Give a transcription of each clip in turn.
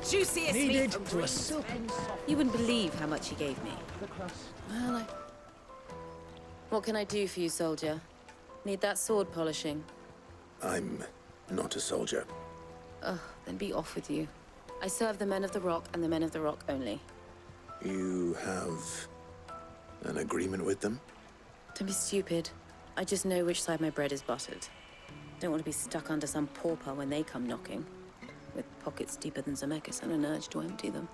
juiciest Needed meat to a silken soft. You wouldn't believe how much he gave me. The crust. Well, What can I do for you, soldier? Need that sword polishing? I'm not a soldier. Ugh, then be off with you. I serve the men of the Rock and the men of the Rock only. You have an agreement with them? Don't be stupid. I just know which side my bread is buttered. Don't want to be stuck under some pauper when they come knocking. With pockets deeper than Zemeckis and an urge to empty them.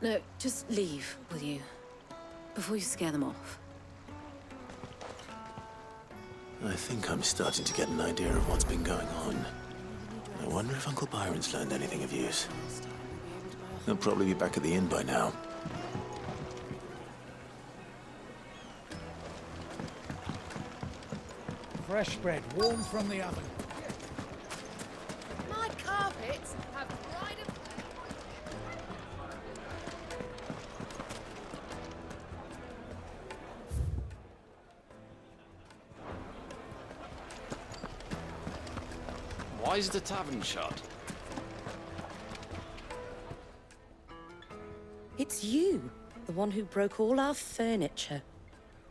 No, just leave, will you? Before you scare them off. I think I'm starting to get an idea of what's been going on. I wonder if Uncle Byrons learned anything of use. He'll probably be back at the inn by now. Fresh bread, warm from the oven. My carpets have pride of... Why is the tavern shut? It's you, the one who broke all our furniture.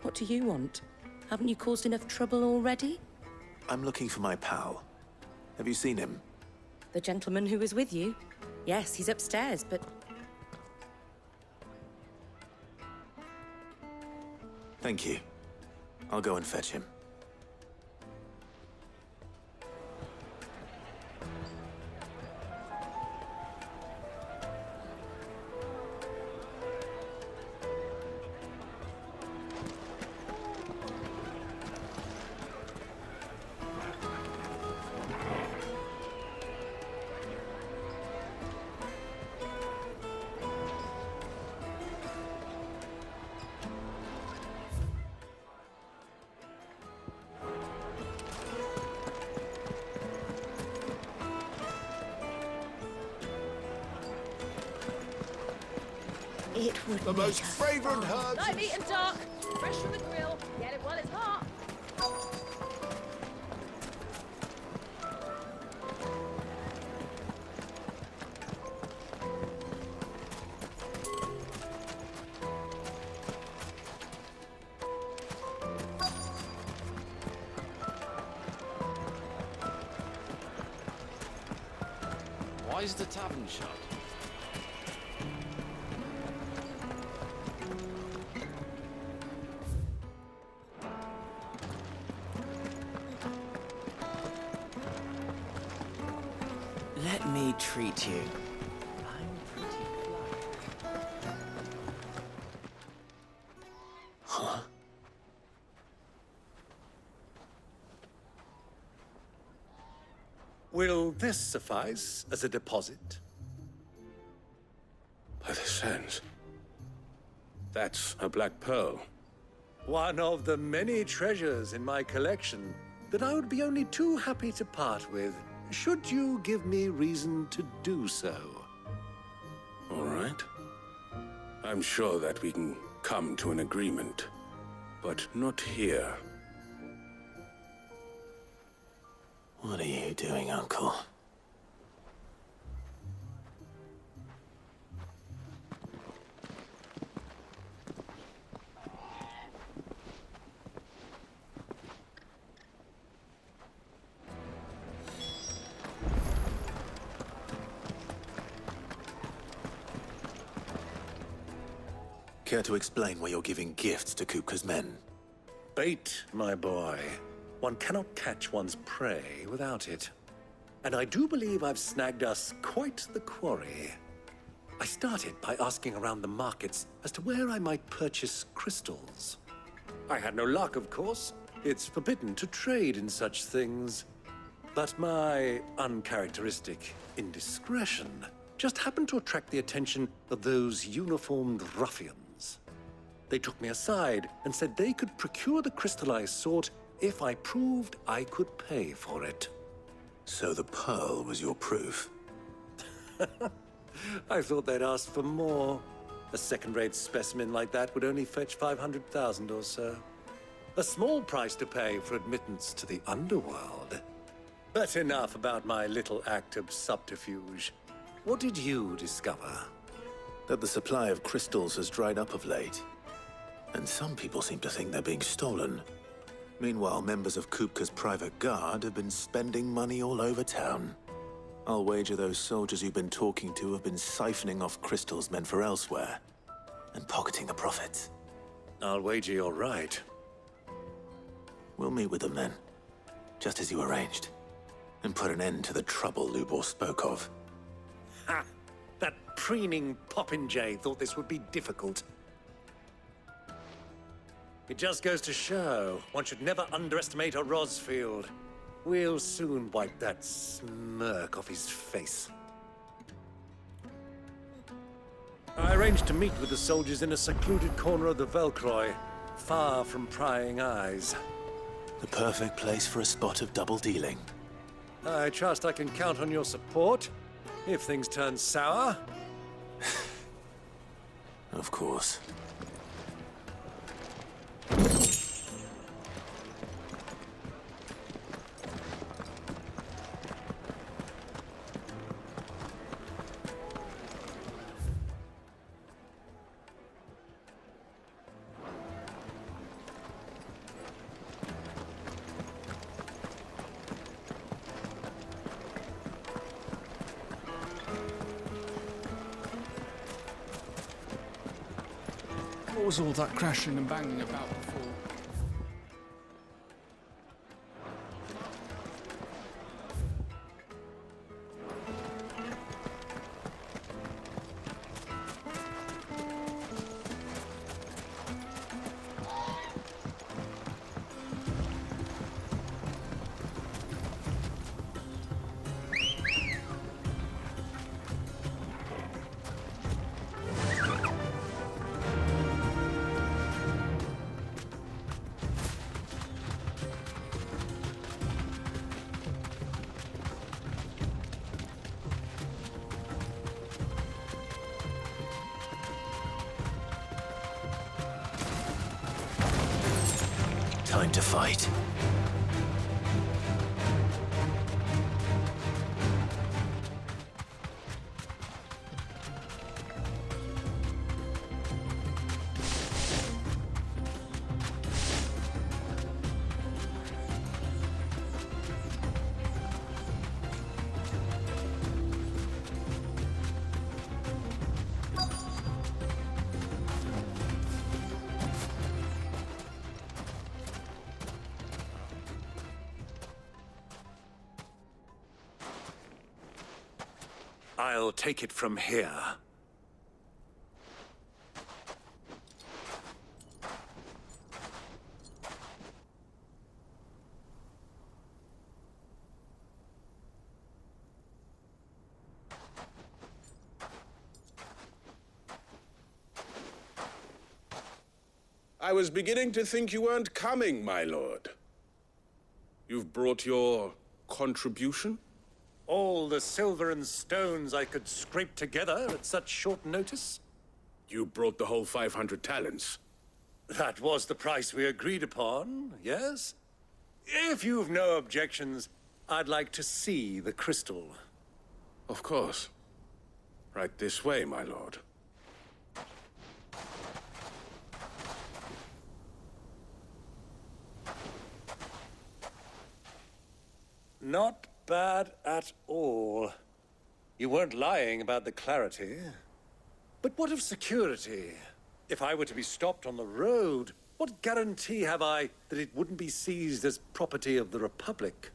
What do you want? Haven't you caused enough trouble already? I'm looking for my pal. Have you seen him? The gentleman who was with you? Yes, he's upstairs, but... Thank you. I'll go and fetch him. It would The make most a fragrant fine- herbs. Light meat and dark, fresh from the grill. Get it while it's hot. Why is the tavern shut? Let me treat you. Huh? Will this suffice as a deposit? By the sands. That's a black pearl. One of the many treasures in my collection that I would be only too happy to part with, should you give me reason to do so. All right. I'm sure that we can come to an agreement, but not here. What are you doing, Uncle? Care to explain why you're giving gifts to Kupka's men? Bait, my boy. One cannot catch one's prey without it. And I do believe I've snagged us quite the quarry. I started by asking around the markets as to where I might purchase crystals. I had no luck, of course. It's forbidden to trade in such things. But my uncharacteristic indiscretion just happened to attract the attention of those uniformed ruffians. They took me aside and said they could procure the crystal I sought if I proved I could pay for it. So the pearl was your proof? I thought they'd ask for more. A second-rate specimen like that would only fetch 500,000 or so. A small price to pay for admittance to the underworld. But enough about my little act of subterfuge. what did you discover? That the supply of crystals has dried up of late. And some people seem to think they're being stolen. Meanwhile, members of Kupka's private guard have been spending money all over town. I'll wager those soldiers you've been talking to have been siphoning off crystals meant for elsewhere, and pocketing the profits. I'll wager you're right. We'll meet with them then, just as you arranged, and put an end to the trouble Lubor spoke of. Ha! That preening popinjay thought this would be difficult. It just goes to show, one should never underestimate a Rosfield. We'll soon wipe that smirk off his face. I arranged to meet with the soldiers in a secluded corner of the Velcroy, far from prying eyes. The perfect place for a spot of double dealing. I trust I can count on your support, if things turn sour. Of course. What was all that crashing and banging about before? Time to fight. I'll take it from here. I was beginning to think you weren't coming, my lord. You've brought your contribution? All the silver and stones I could scrape together at such short notice? You brought the whole 500 talents. That was the price we agreed upon, yes? If you've no objections, I'd like to see the crystal. Of course. Right this way, my lord. Not bad at all. You weren't lying about the clarity. But what of security? If I were to be stopped on the road, what guarantee have I that it wouldn't be seized as property of the Republic?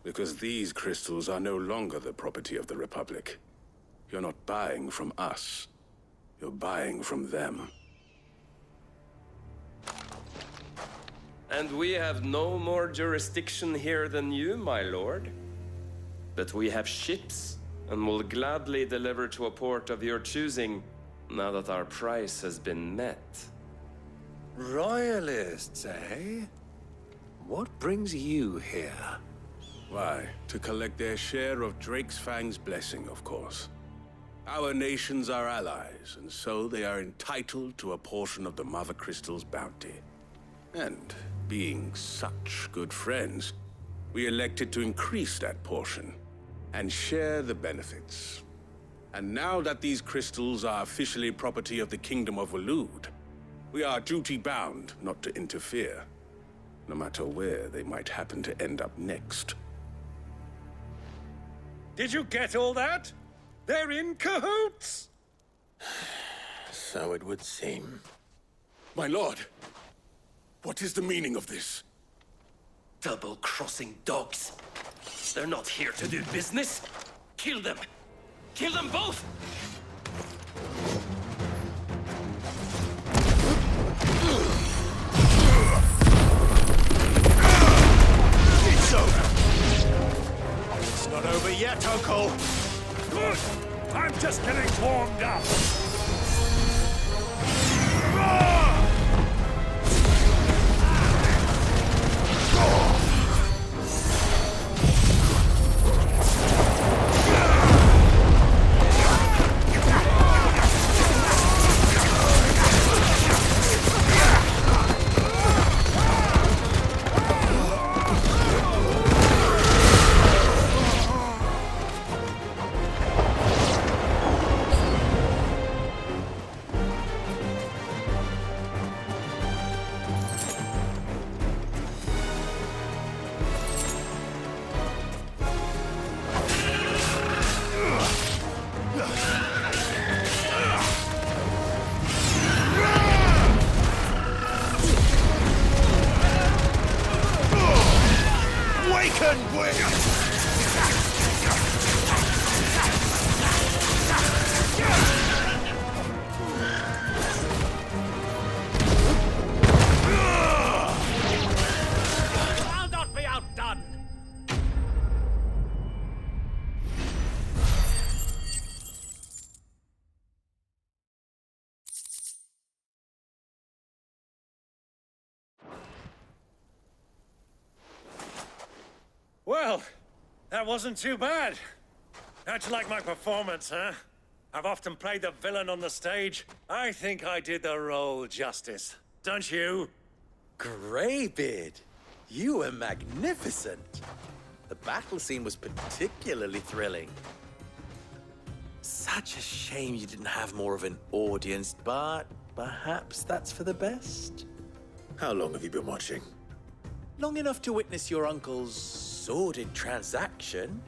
Because these crystals are no longer the property of the Republic. You're not buying from us. You're buying from them. And we have no more jurisdiction here than you, my lord. But we have ships, and will gladly deliver to a port of your choosing, now that our price has been met. Royalists, eh? What brings you here? Why, to collect their share of Drake's Fang's blessing, of course. Our nations are allies, and so they are entitled to a portion of the Mother Crystal's bounty. And being such good friends, we elected to increase that portion and share the benefits. And now that these crystals are officially property of the Kingdom of Waloed, we are duty-bound not to interfere, no matter where they might happen to end up next. Did you get all that? They're in cahoots! So it would seem. My lord, what is the meaning of this? Double-crossing dogs. They're not here to do business. Kill them. Kill them both! It's over. It's not over yet, Uncle. Good. I'm just getting warmed up. I'll not be outdone. Well, that wasn't too bad. How'd you like my performance, huh? I've often played the villain on the stage. I think I did the role justice. Don't you? Greybeard, you were magnificent. The battle scene was particularly thrilling. Such a shame you didn't have more of an audience, but perhaps that's for the best. How long have you been watching? Long enough to witness your uncle's sordid transaction.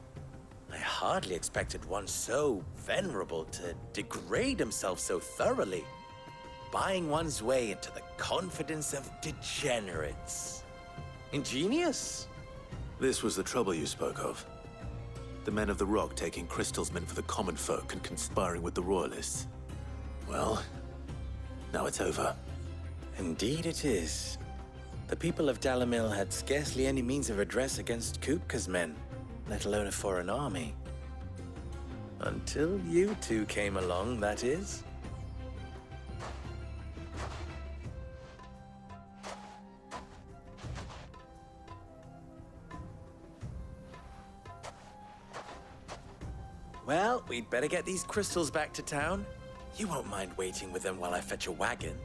I hardly expected one so venerable to degrade himself so thoroughly, buying one's way into the confidence of degenerates. Ingenious. This was the trouble you spoke of. The men of the Rock taking crystals meant for the common folk and conspiring with the Royalists. Well, now it's over. Indeed it is. The people of Dalamil had scarcely any means of redress against Kupka's men, let alone a foreign army. Until you two came along, that is. Well, we'd better get these crystals back to town. You won't mind waiting with them while I fetch a wagon.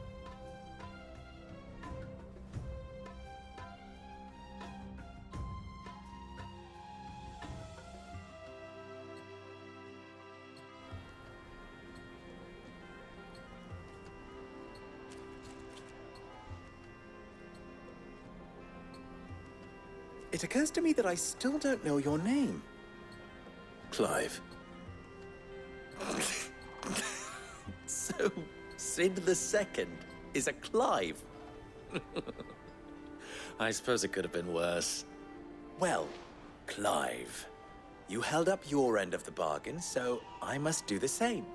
It occurs to me that I still don't know your name. Clive. So, Sid the Second is a Clive. I suppose it could have been worse. Well, Clive, you held up your end of the bargain, so I must do the same.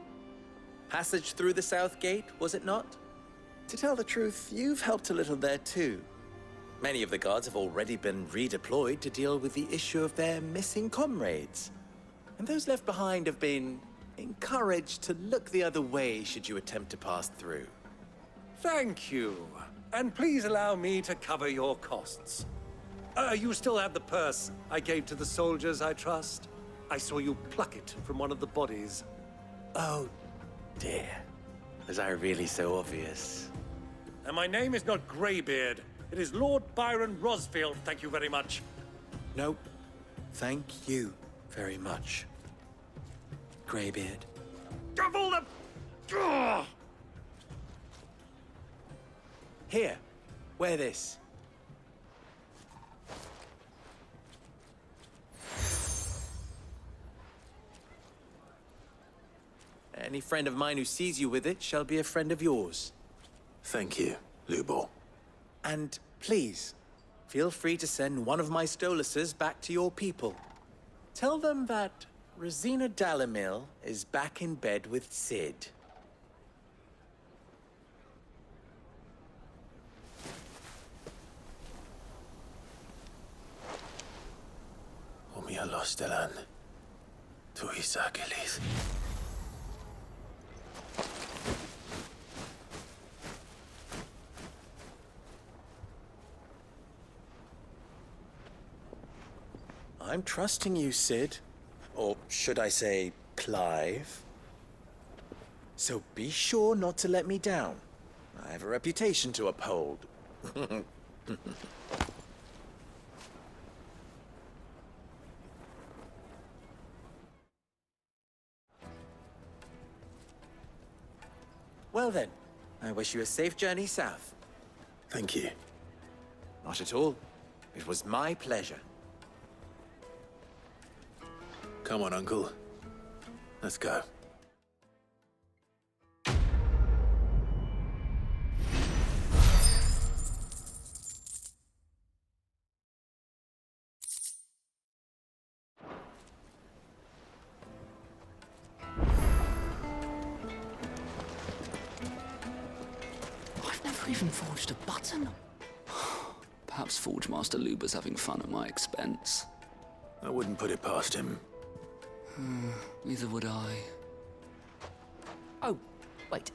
Passage through the South Gate, was it not? To tell the truth, you've helped a little there too. Many of the guards have already been redeployed to deal with the issue of their missing comrades. And those left behind have been encouraged to look the other way should you attempt to pass through. Thank you. And please allow me to cover your costs. You still have the purse I gave to the soldiers, I trust? I saw you pluck it from one of the bodies. Oh, dear. Was I really so obvious? And my name is not Greybeard. It is Lord Byron Rosfield, thank you very much. Nope. Thank you very much, Greybeard. of all the... Ugh. Here, wear this. Any friend of mine who sees you with it shall be a friend of yours. Thank you, Lubor. And please, feel free to send one of my Stoluses back to your people. Tell them that Rosina Dalamil is back in bed with Sid. Omia los delan. Tu isakelis. I'm trusting you, Sid. Or should I say, Clive? So be sure not to let me down. I have a reputation to uphold. Well then, I wish you a safe journey south. Thank you. Not at all. It was my pleasure. Come on, Uncle. Let's go. I've never even forged a button. Perhaps Forge Master Luber's having fun at my expense. I wouldn't put it past him. Neither would I. Oh, wait.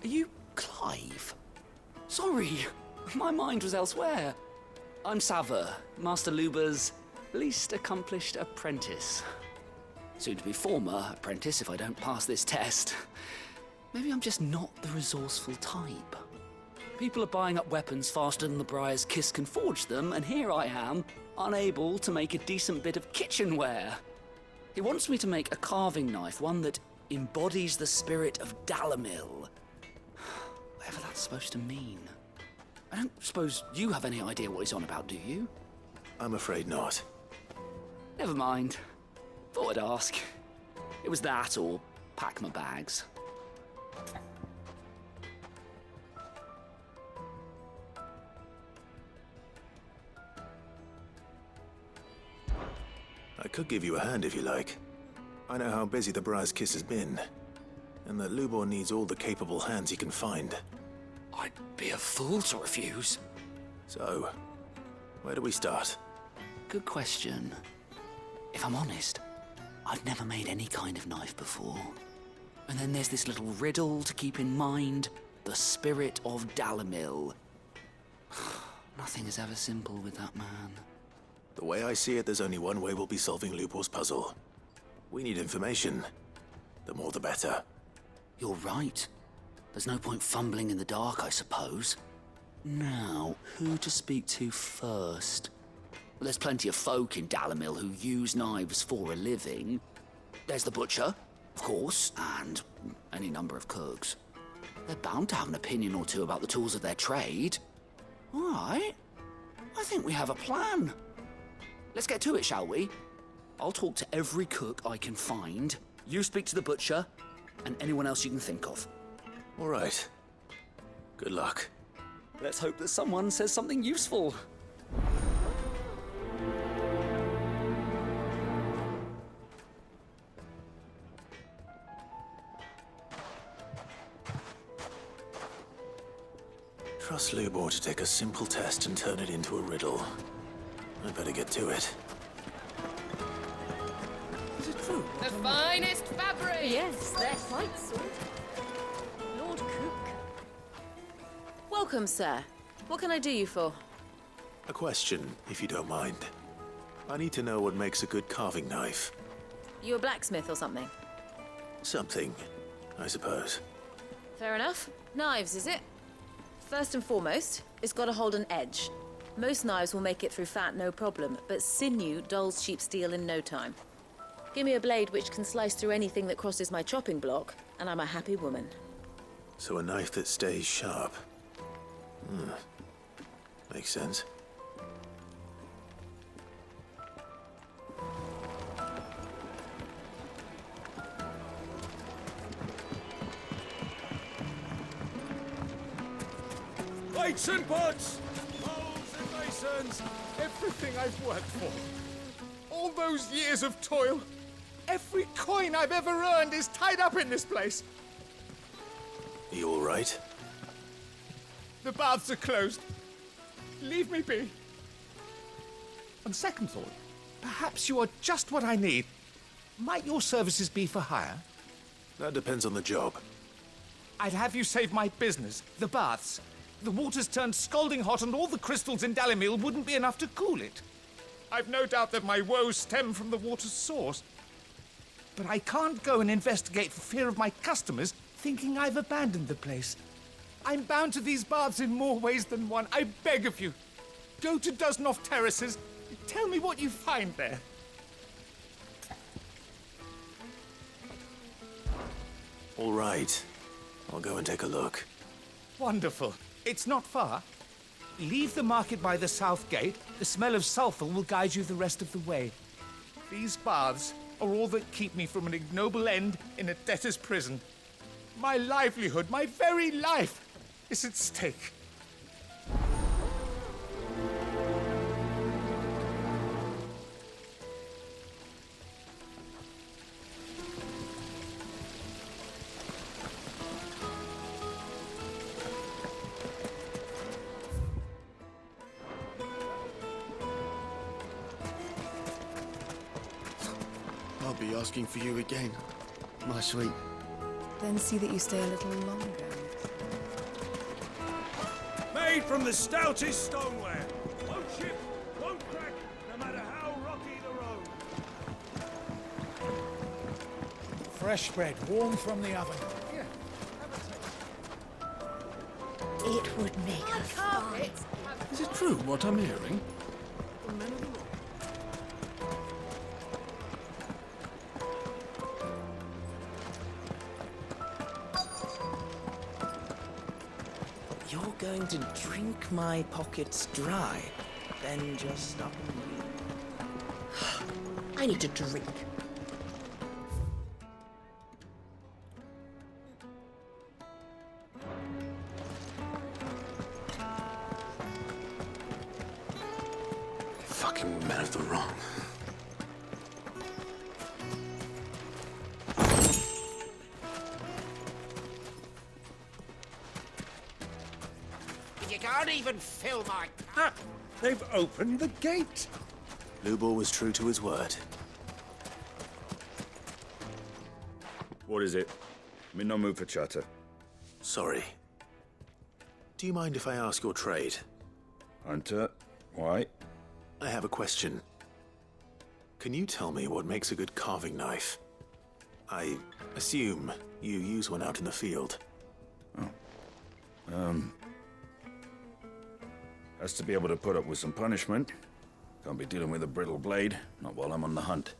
Are you Clive? Sorry, my mind was elsewhere. I'm Sava, Master Luber's least accomplished apprentice. Soon to be former apprentice if I don't pass this test. Maybe I'm just not the resourceful type. People are buying up weapons faster than the Briar's Kiss can forge them, and here I am, unable to make a decent bit of kitchenware. He wants me to make a carving knife, one that embodies the spirit of Dalamil. Whatever that's supposed to mean. I don't suppose you have any idea what he's on about, do you? I'm afraid not. Never mind. Thought I'd ask. It was that or pack my bags. I could give you a hand if you like. I know how busy the Briar's Kiss has been, and that Lubor needs all the capable hands he can find. I'd be a fool to refuse. So, where do we start? Good question. If I'm honest, I've never made any kind of knife before. And then there's this little riddle to keep in mind. The spirit of Dalamil. Nothing is ever simple with that man. The way I see it, there's only one way we'll be solving Lubor's puzzle. We need information. The more the better. You're right. There's no point fumbling in the dark, I suppose. Now, who to speak to first? Well, there's plenty of folk in Dalamil who use knives for a living. There's the butcher, of course, and any number of cooks. They're bound to have an opinion or two about the tools of their trade. All right. I think we have a plan. Let's get to it, shall we? I'll talk to every cook I can find. You speak to the butcher, and anyone else you can think of. All right. Good luck. Let's hope that someone says something useful. Trust Lubor to take a simple test and turn it into a riddle. I better get to it. Is it true? The finest fabric! Yes, they're quite sort. Lord Cook. Welcome, sir. What can I do you for? A question, if you don't mind. I need to know what makes a good carving knife. You a blacksmith or something? Something, I suppose. Fair enough. Knives, is it? First and foremost, it's got to hold an edge. Most knives will make it through fat no problem, but sinew dulls cheap steel in no time. Give me a blade which can slice through anything that crosses my chopping block, and I'm a happy woman. So a knife that stays sharp. Makes sense. Weights and pots! Bowls and basins! Everything I've worked for. All those years of toil. Every coin I've ever earned is tied up in this place. You all right? The baths are closed. Leave me be. On second thought, perhaps you are just what I need. Might your services be for hire? That depends on the job. I'd have you save my business, the baths. The water's turned scalding hot and all the crystals in Dalimil wouldn't be enough to cool it. I've no doubt that my woes stem from the water's source. But I can't go and investigate for fear of my customers thinking I've abandoned the place. I'm bound to these baths in more ways than one. I beg of you. Go to Dusnoff Terraces. Tell me what you find there. All right. I'll go and take a look. Wonderful. It's not far. Leave the market by the south gate. The smell of sulphur will guide you the rest of the way. These baths are all that keep me from an ignoble end in a debtor's prison. My livelihood, my very life, is at stake. I'll be asking for you again, my sweet. Then see that you stay a little longer. Made from the stoutest stoneware. Won't chip, won't crack, no matter how rocky the road. Fresh bread, warm from the oven. Here, have a taste. It would make a fine. Is it true what I'm hearing? You're going to drink my pockets dry, then just stop and breathe. I need to drink. Fucking men of the wrong. You can't even fill my... Ah! They've opened the gate! Lubor was true to his word. What is it? I'm in no mood for chatter. Sorry. Do you mind if I ask your trade? Hunter, why? I have a question. Can you tell me what makes a good carving knife? I assume you use one out in the field. Has to be able to put up with some punishment. Can't be dealing with a brittle blade, not while I'm on the hunt.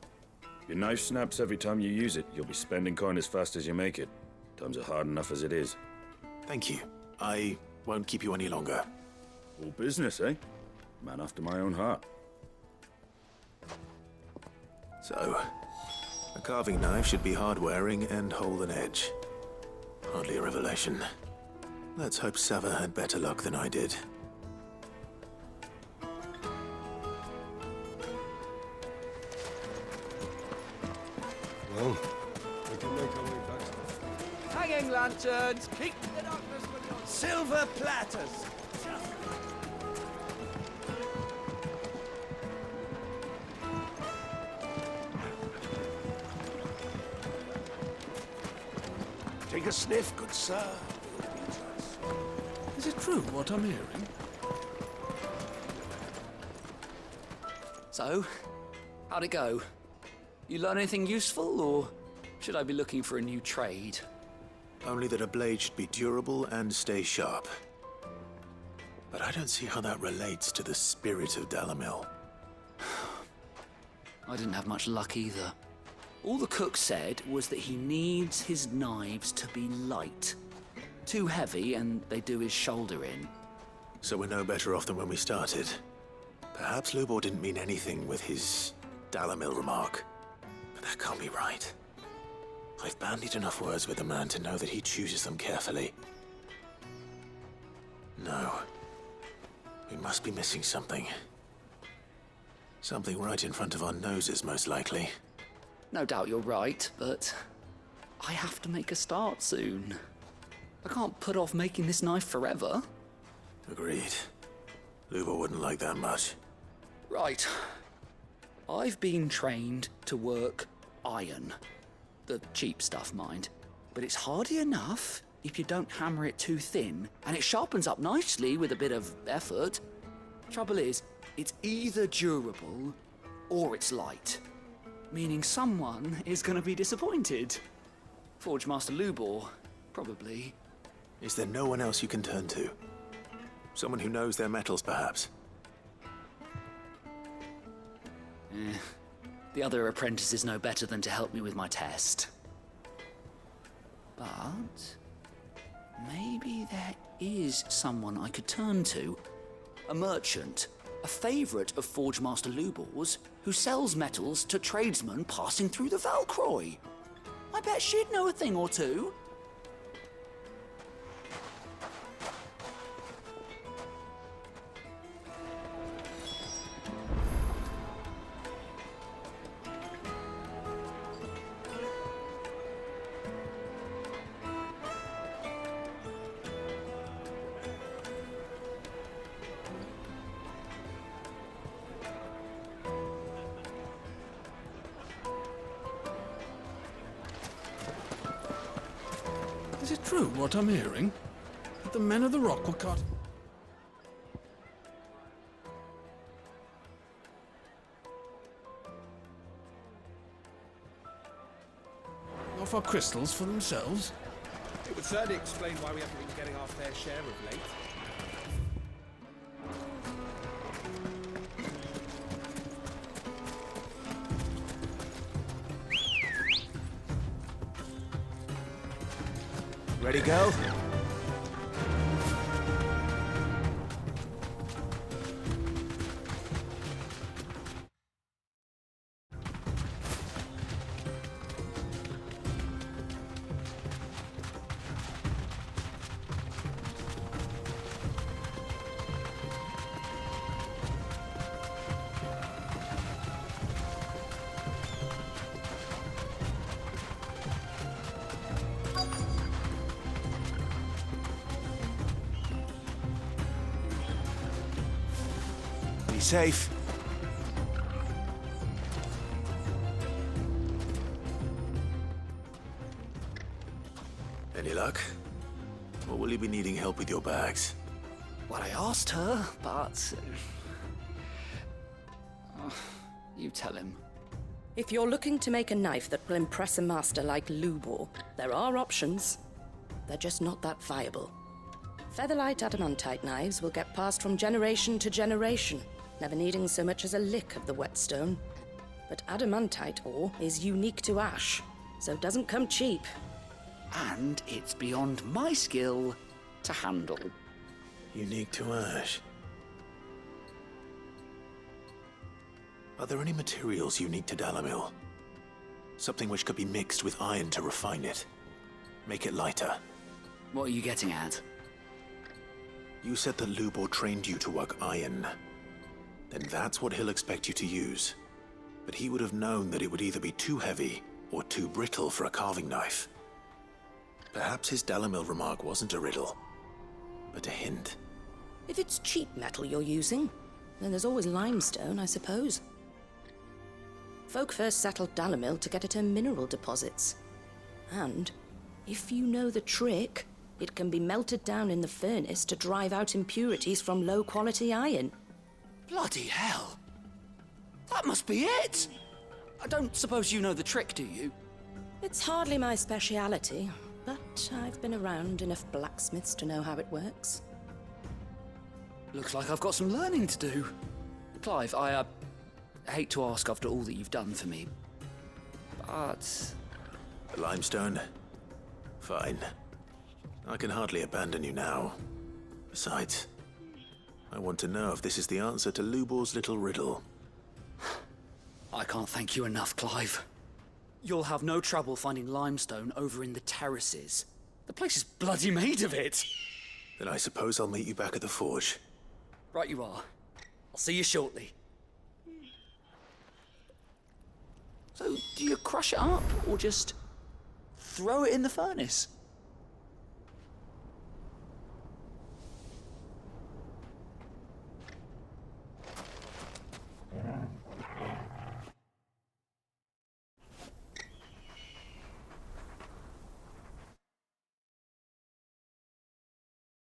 If your knife snaps every time you use it, you'll be spending coin as fast as you make it. Times are hard enough as it is. Thank you. I won't keep you any longer. All business, eh? Man after my own heart. So, a carving knife should be hard-wearing and hold an edge. Hardly a revelation. Let's hope Sava had better luck than I did. Well, we can make our way back. Hanging lanterns, keep the darkness when you're... Silver platters! Take a sniff, good sir. Is it true what I'm hearing? So, how'd it go? You learn anything useful, or should I be looking for a new trade? Only that a blade should be durable and stay sharp. But I don't see how that relates to the spirit of Dalimil. I didn't have much luck either. All the cook said was that he needs his knives to be light. Too heavy and they do his shoulder in. So we're no better off than when we started. Perhaps Lubor didn't mean anything with his Dalamil remark. But that can't be right. I've bandied enough words with the man to know that he chooses them carefully. No. We must be missing something. Something right in front of our noses, most likely. No doubt you're right, but I have to make a start soon. I can't put off making this knife forever. Agreed. Lubor wouldn't like that much. Right. I've been trained to work iron. The cheap stuff, mind. But it's hardy enough if you don't hammer it too thin, and it sharpens up nicely with a bit of effort. Trouble is, it's either durable or it's light. Meaning someone is going to be disappointed. Forge Master Lubor, probably. Is there no one else you can turn to? Someone who knows their metals, perhaps? The other apprentices know better than to help me with my test. But maybe there is someone I could turn to. A merchant, a favourite of Forge Master Lubor's, who sells metals to tradesmen passing through the Valcroy. I bet she'd know a thing or two. Is it true what I'm hearing? That the men of the Rock were caught... offer crystals for themselves? It would certainly explain why we haven't been getting our fair share of late. Ready, go? Be safe. Any luck? Or will you be needing help with your bags? Well, I asked her, but... you tell him. If you're looking to make a knife that will impress a master like Lubor, there are options. They're just not that viable. Featherlight adamantite knives will get passed from generation to generation, never needing so much as a lick of the whetstone. But adamantite ore is unique to ash, so it doesn't come cheap. And it's beyond my skill to handle. Unique to ash. Are there any materials unique to Dalamil? Something which could be mixed with iron to refine it. Make it lighter. What are you getting at? You said that Lubor trained you to work iron. Then that's what he'll expect you to use. But he would have known that it would either be too heavy or too brittle for a carving knife. Perhaps his Dalamil remark wasn't a riddle, but a hint. If it's cheap metal you're using, then there's always limestone, I suppose. Folk first settled Dalamil to get at her mineral deposits. And, if you know the trick, it can be melted down in the furnace to drive out impurities from low-quality iron. Bloody hell! That must be it! I don't suppose you know the trick, do you? It's hardly my speciality, but I've been around enough blacksmiths to know how it works. Looks like I've got some learning to do. Clive, I hate to ask after all that you've done for me. But... The limestone? Fine. I can hardly abandon you now. Besides, I want to know if this is the answer to Lubor's little riddle. I can't thank you enough, Clive. You'll have no trouble finding limestone over in the terraces. The place is bloody made of it. Then I suppose I'll meet you back at the forge. Right you are. I'll see you shortly. So, do you crush it up, or just throw it in the furnace?